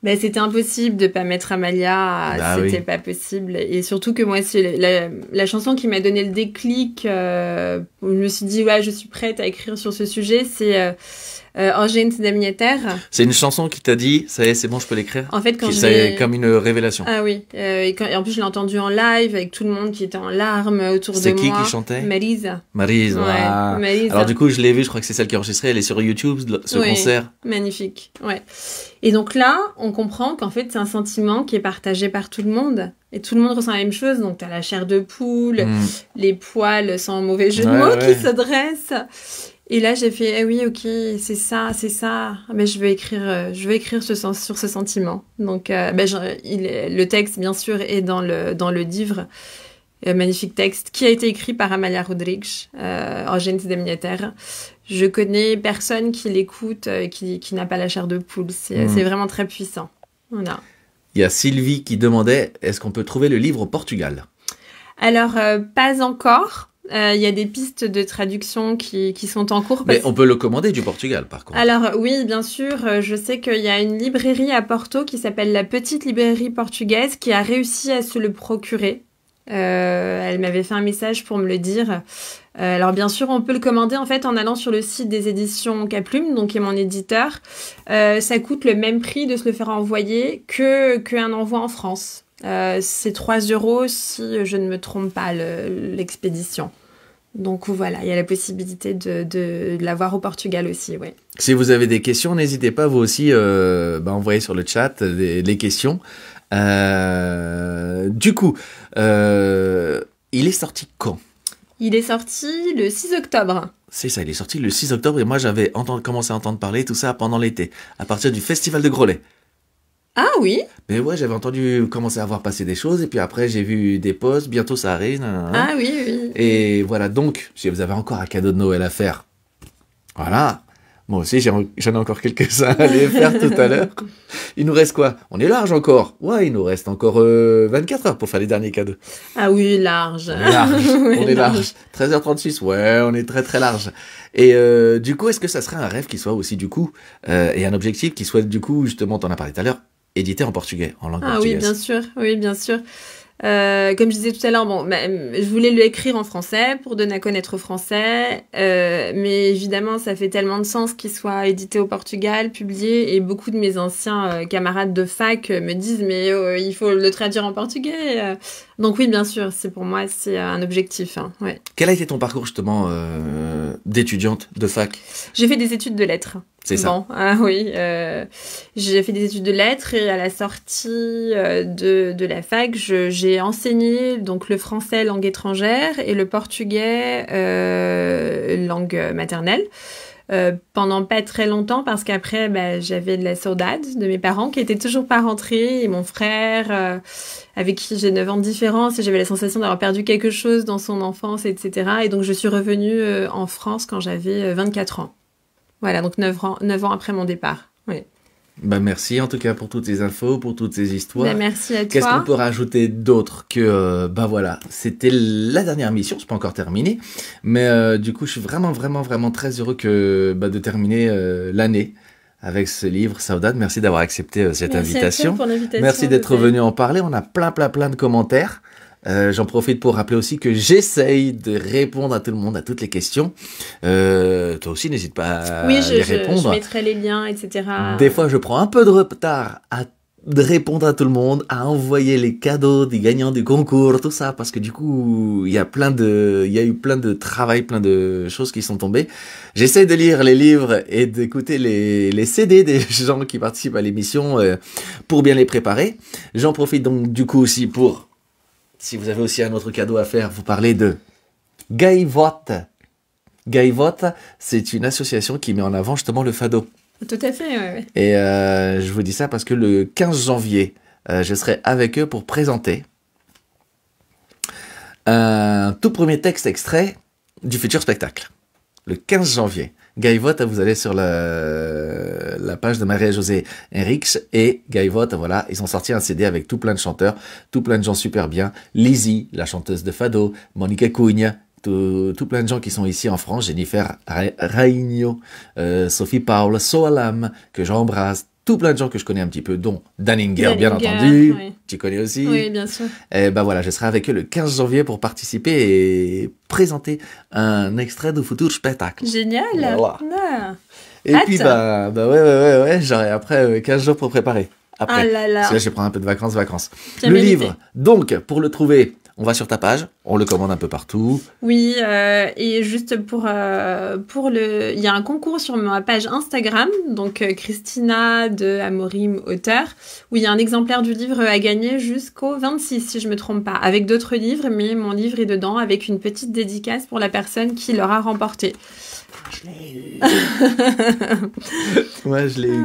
Ben, c'était impossible de pas mettre Amalia, Bah c'était oui. pas possible. Et surtout que moi, c'est la chanson qui m'a donné le déclic, où je me suis dit, ouais, je suis prête à écrire sur ce sujet, c'est Urgente da minha terra. C'est une chanson qui t'a dit, ça y est, c'est bon, je peux l'écrire. En fait, quand je C'est l'ai... comme une révélation. Ah oui, et en plus, je l'ai entendu en live avec tout le monde qui était en larmes autour de C'est moi. qui chantait? Marisa. Maryse, Ouais, voilà. Marisa. Alors du coup, je l'ai vu, je crois que c'est celle qui a enregistré, elle est sur YouTube, ce Oui. concert. Magnifique, ouais. Et donc là, on comprend qu'en fait, c'est un sentiment qui est partagé par tout le monde. Et tout le monde ressent la même chose. Donc, t'as la chair de poule, Mm. les poils sans mauvais jeu de Ouais, mots ouais. qui se dressent. Et là, j'ai fait, eh oui, ok, c'est ça, c'est ça. Mais je veux écrire sur ce sentiment. Donc, le texte, bien sûr, est dans le livre. Magnifique texte qui a été écrit par Amalia Rodrigues, Urgente da minha terra. Je connais personne qui l'écoute, qui n'a pas la chair de poule. C'est vraiment très puissant. Voilà. Il y a Sylvie qui demandait, est-ce qu'on peut trouver le livre au Portugal? Alors, pas encore. Il y a des pistes de traduction qui sont en cours. Mais on peut le commander du Portugal, par contre. Alors oui, bien sûr, je sais qu'il y a une librairie à Porto qui s'appelle la Petite Librairie Portugaise qui a réussi à se le procurer. Elle m'avait fait un message pour me le dire. Alors bien sûr, on peut le commander en fait en allant sur le site des éditions Caplume, donc qui est mon éditeur. Ça coûte le même prix de se le faire envoyer qu'un envoi en France. C'est 3 € si je ne me trompe pas l'expédition. Donc voilà, il y a la possibilité de l'avoir au Portugal aussi, oui. Si vous avez des questions, n'hésitez pas vous aussi envoyer sur le chat les questions. Du coup, il est sorti quand? Il est sorti le 6 octobre. C'est ça, il est sorti le 6 octobre et moi j'avais commencé à entendre parler tout ça pendant l'été, à partir du festival de Grollet. Ah oui? Mais ouais, j'avais entendu commencer à voir passer des choses et puis après j'ai vu des posts, bientôt ça arrive. Ah oui, oui. Et voilà, donc, si vous avez encore un cadeau de Noël à faire, voilà. Moi aussi, j'en ai encore quelques-uns à aller faire tout à l'heure. Il nous reste quoi? On est large encore. Ouais, il nous reste encore 24 heures pour faire les derniers cadeaux. Ah oui, large. On est large. Oui, On est large. 13h36. Ouais, on est très très large. Et du coup, est-ce que ça serait un rêve qui soit aussi du coup, et un objectif qui soit du coup, justement, t'en as parlé tout à l'heure, édité en portugais, en langue Ah oui, portugaise? bien sûr. Oui, bien sûr. Comme je disais tout à l'heure, je voulais l'écrire en français pour donner à connaître aux Français, mais évidemment, ça fait tellement de sens qu'il soit édité au Portugal, publié, et beaucoup de mes anciens camarades de fac me disent, mais il faut le traduire en portugais. Donc oui, bien sûr, pour moi, c'est un objectif. Hein, ouais. Quel a été ton parcours justement d'étudiante de fac? J'ai fait des études de lettres. C'est ça. Bon, ah oui, j'ai fait des études de lettres et à la sortie de la fac, j'ai enseigné donc le français langue étrangère et le portugais langue maternelle. Pendant pas très longtemps parce qu'après j'avais de la saudade de mes parents qui étaient toujours pas rentrés et mon frère avec qui j'ai 9 ans de différence et j'avais la sensation d'avoir perdu quelque chose dans son enfance, etc. Et donc je suis revenue en France quand j'avais 24 ans. Voilà, donc 9 ans après mon départ. Oui. Bah merci en tout cas pour toutes ces infos, pour toutes ces histoires. Bah, merci à toi. Qu'est-ce qu'on peut rajouter d'autre que voilà, c'était la dernière mission, c'est pas encore terminé, mais du coup je suis vraiment très heureux de terminer l'année avec ce livre Saudade. Merci d'avoir accepté cette invitation. Merci à toi pour l'invitation. Merci d'être venu en parler. On a plein de commentaires. J'en profite pour rappeler aussi que j'essaye de répondre à tout le monde, à toutes les questions. Toi aussi, n'hésite pas à y répondre. Je mettrai les liens, etc. Des fois, je prends un peu de retard à répondre à tout le monde, à envoyer les cadeaux des gagnants du concours, tout ça, parce que du coup, il y a eu plein de travail, plein de choses qui sont tombées. J'essaie de lire les livres et d'écouter les CD des gens qui participent à l'émission pour bien les préparer. J'en profite donc du coup aussi pour... Si vous avez aussi un autre cadeau à faire, vous parlez de Gaivota. Gaivota, c'est une association qui met en avant justement le fado. Tout à fait, ouais. Et je vous dis ça parce que le 15 janvier, je serai avec eux pour présenter un tout premier texte extrait du futur spectacle. Le 15 janvier. Gaivota, vous allez sur la page de Maria-Josée Henriques et Gaivota, voilà, ils ont sorti un CD avec tout plein de chanteurs, tout plein de gens super bien. Lizzie, la chanteuse de fado, Monica Cunha, tout plein de gens qui sont ici en France, Jennifer Rainho, Sophie Paul, Soalam, que j'embrasse, tout plein de gens que je connais un petit peu, dont Danninger, bien entendu. Oui. Tu connais aussi. Oui, bien sûr. Et ben voilà, je serai avec eux le 15 janvier pour participer et présenter un extrait du futur spectacle. Génial. Voilà. Ah. Et Hâte. puis, ouais, j'aurai après 15 jours pour préparer. Après. Ah là là. Parce que là, je vais prendre un peu de vacances. Bien Le mérité. livre, donc, pour le trouver, on va sur ta page, on le commande un peu partout. Oui, et juste pour il y a un concours sur ma page Instagram, donc Christina de Amorim auteur, où il y a un exemplaire du livre à gagner jusqu'au 26, si je me trompe pas, avec d'autres livres, mais mon livre est dedans avec une petite dédicace pour la personne qui l'aura remporté. Je l'ai eu. Ouais, je l'ai eu.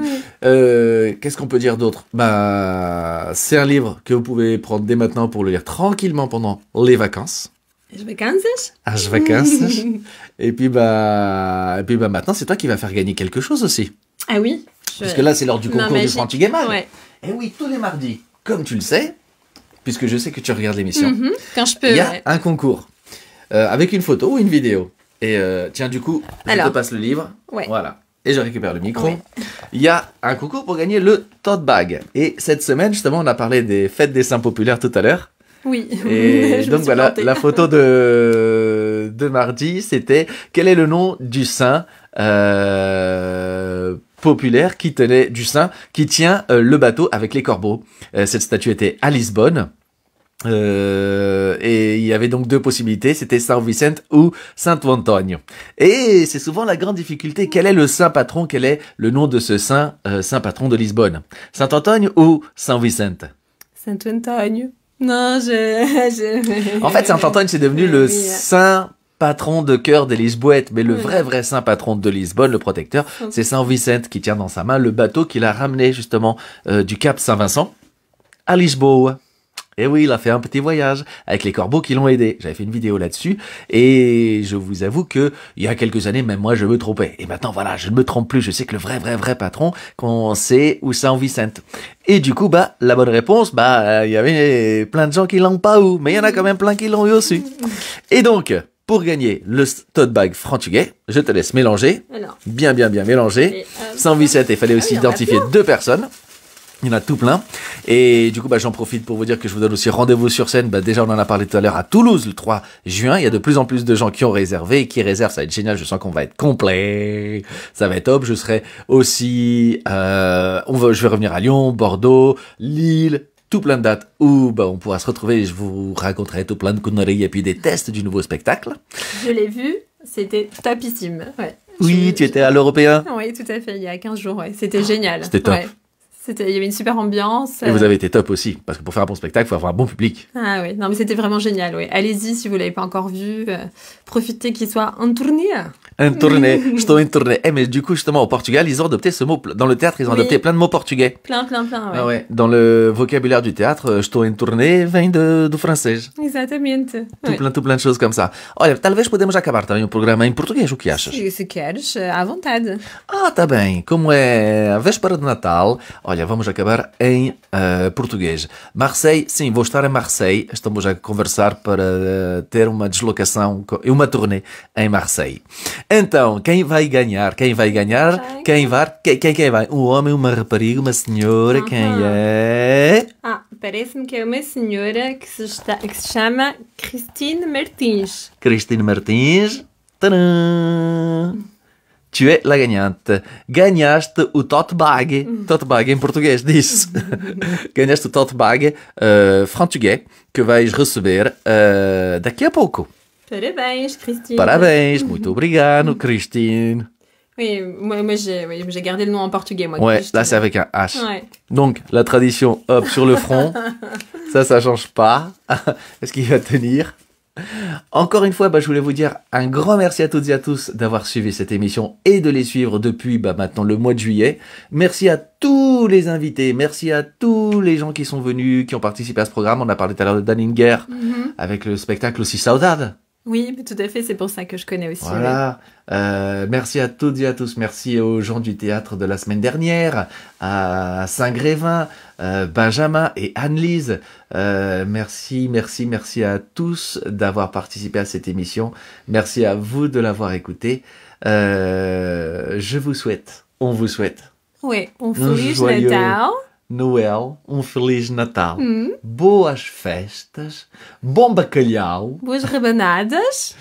Qu'est-ce qu'on peut dire d'autre? Bah, c'est un livre que vous pouvez prendre dès maintenant pour le lire tranquillement pendant les vacances. As vacances? As vacances. Et puis maintenant, c'est toi qui vas faire gagner quelque chose aussi. Ah oui. Parce que là, c'est lors du concours du Frantuguais Mag. Ouais. Et oui, tous les mardis, comme tu le sais, puisque je sais que tu regardes l'émission, Quand je peux. il y a un concours avec une photo ou une vidéo. Et tiens, du coup, je te passe le livre. Ouais. Voilà. Et je récupère le micro. Ouais. Il y a un concours pour gagner le tote bag. Et cette semaine, justement, on a parlé des fêtes des saints populaires tout à l'heure. Oui. Et Je me donc suis voilà, plantée. la photo de mardi, c'était quel est le nom du saint populaire qui tient le bateau avec les corbeaux. Cette statue était à Lisbonne. Et il y avait donc deux possibilités, c'était Saint Vicente ou Saint Antonio. Et c'est souvent la grande difficulté, quel est le saint patron, quel est le nom de ce saint patron de Lisbonne? Saint Antonio ou Saint Vicente? Saint Antonio. Non, En fait, Saint Antonio, c'est devenu le Oui. saint patron de cœur des Lisboètes, mais le vrai saint patron de Lisbonne, le protecteur, c'est Saint Vicente qui tient dans sa main le bateau qu'il a ramené justement du Cap Saint-Vincent à Lisboa. Et oui, il a fait un petit voyage avec les corbeaux qui l'ont aidé. J'avais fait une vidéo là-dessus et je vous avoue que il y a quelques années, même moi, je me trompais. Et maintenant, voilà, je ne me trompe plus. Je sais que le vrai patron, qu'on sait où Saint Vicente. Et du coup, la bonne réponse, il y avait plein de gens qui l'ont pas eu, mais il y en a quand même plein qui l'ont eu aussi. Et donc, pour gagner le tote bag Frantuguais, je te laisse mélanger. Alors. Bien mélanger. Saint Vicente, il fallait aussi il y en a identifier plein. 2 personnes. Il y en a tout plein. Et du coup, j'en profite pour vous dire que je vous donne aussi rendez-vous sur scène. Déjà, on en a parlé tout à l'heure à Toulouse, le 3 juin. Il y a de plus en plus de gens qui ont réservé et qui réservent. Ça va être génial. Je sens qu'on va être complet. Ça va être top. Je serai aussi, je vais revenir à Lyon, Bordeaux, Lille. Tout plein de dates où on pourra se retrouver et je vous raconterai tout plein de conneries et puis des tests du nouveau spectacle. Je l'ai vu, c'était topissime. Ouais. Oui, tu étais à l'Européen. Oui, tout à fait, il y a 15 jours. Ouais. C'était génial. C'était top. Ouais. Il y avait une super ambiance. Et vous avez été top aussi, parce que pour faire un bon spectacle, il faut avoir un bon public. Ah oui, non mais c'était vraiment génial. Ouais. Allez-y si vous l'avez pas encore vu. Profitez qu'il soit en tournée. Un tournée, je t'en ai une tournée. Mais du coup, justement, au Portugal, ils ont adopté ce mot. Dans le théâtre, ils ont adopté plein de mots portugais. Plein, ouais. Ah ouais. Dans le vocabulaire du théâtre, estou em turnê vem do francês. Exatamente. Tout plein de choses comme ça. Olha, talvez podemos acabar também o programa em português, o que achas? Se queres, à vontade. Ah, tá bem. Como é a véspera de Natal, olha, vamos acabar em português. Marseille, sim, vou estar em Marseille. Estamos a conversar para ter uma deslocação e uma turnê em Marseille. Então, quem vai ganhar? Quem vai? Quem vai? Um homem, uma rapariga, uma senhora, quem é? Ah, parece-me que é uma senhora que se chama Christine Martins. Christine Martins. Tadã! Tu es la ganhante. Ganhaste o tote bag. Tote bag em português, diz. Ganhaste o tote bag frantuguês que vais receber daqui a pouco. Parabéns, Christine. Parabéns, muito obrigado, Christine. Oui, moi j'ai gardé le nom en portugais, moi. Ouais, Christine. là c'est avec un H. Ouais. Donc, la tradition, hop, sur le front. Ça change pas. Est-ce qu'il va tenir? Encore une fois, je voulais vous dire un grand merci à toutes et à tous d'avoir suivi cette émission et de les suivre depuis maintenant le mois de juillet. Merci à tous les invités, merci à tous les gens qui sont venus, qui ont participé à ce programme. On a parlé tout à l'heure de Danninger avec le spectacle aussi Saudade. Oui, tout à fait, c'est pour ça que je connais aussi. Voilà. Merci à toutes et à tous. Merci aux gens du théâtre de la semaine dernière, à Saint-Grévin, Benjamin et Anne-Lise. Merci à tous d'avoir participé à cette émission. Merci à vous de l'avoir écouté. On vous souhaite Ouais, Feliz joyeux Natal. Noel, Feliz Natal, boas festas, bom bacalhau, Boas rebanadas.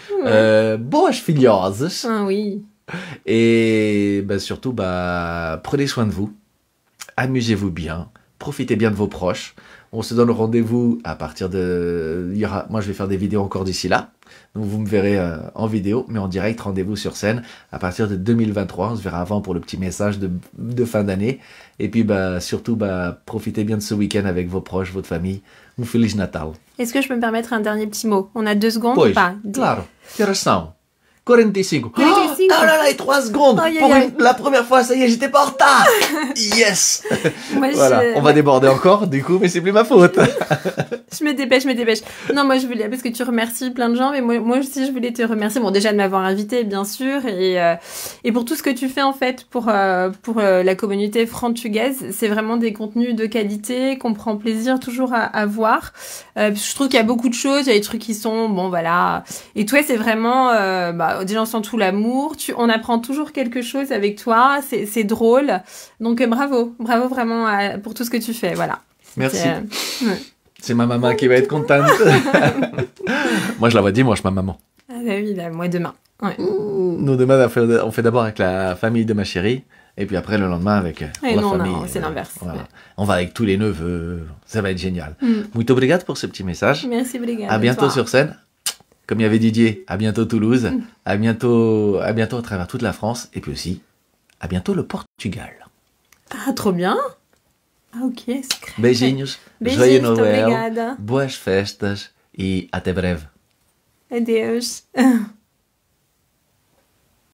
boas filhosas, Ah oui. et surtout, prenez soin de vous, amusez-vous bien, profitez bien de vos proches. On se donne rendez-vous à partir de... Moi, je vais faire des vidéos encore d'ici là. Donc, vous me verrez en vidéo, mais en direct, rendez-vous sur scène à partir de 2023. On se verra avant pour le petit message de fin d'année. Et puis, surtout, profitez bien de ce week-end avec vos proches, votre famille. Um Feliz Natal. Est-ce que je peux me permettre un dernier petit mot? On a 2 secondes Pois, ou pas? claro. Que horas são? 45. 45. Oh là là, et 3 secondes. Aïe, aïe, Pour aïe. la première fois, ça y est, j'étais pas en retard. Yes. Moi, Voilà, on va déborder encore, du coup, mais c'est plus ma faute. Je me dépêche. Non, moi, je voulais, parce que tu remercies plein de gens, mais moi aussi, je voulais te remercier. Bon, déjà de m'avoir invité, bien sûr, et pour tout ce que tu fais, en fait, pour la communauté frantugaise. C'est vraiment des contenus de qualité qu'on prend plaisir toujours à voir. Je trouve qu'il y a beaucoup de choses, il y a des trucs qui sont, bon, voilà. Et toi, c'est vraiment, déjà, on sent tout l'amour. On apprend toujours quelque chose avec toi. C'est drôle. Donc, bravo vraiment pour tout ce que tu fais. Voilà. Merci. Ouais. C'est ma maman qui va être contente. Moi, je la vois dimanche, ma maman. Ah bah oui, moi demain. Ouais. Nous, demain, on fait d'abord avec la famille de ma chérie, et puis après, le lendemain, avec la famille. Non, c'est l'inverse. Voilà. On va avec tous les neveux. Ça va être génial. Muito obrigado pour ce petit message. Merci, obrigada. À bientôt sur scène. Comme il y avait Didier, à bientôt Toulouse. À bientôt à travers toute la France. Et puis aussi, à bientôt le Portugal. Ah, trop bien. Ah, ok, secret. Beijinhos, Beijinhos, joyeux muito Noël, obrigada. boas festas e até breve. Adeus.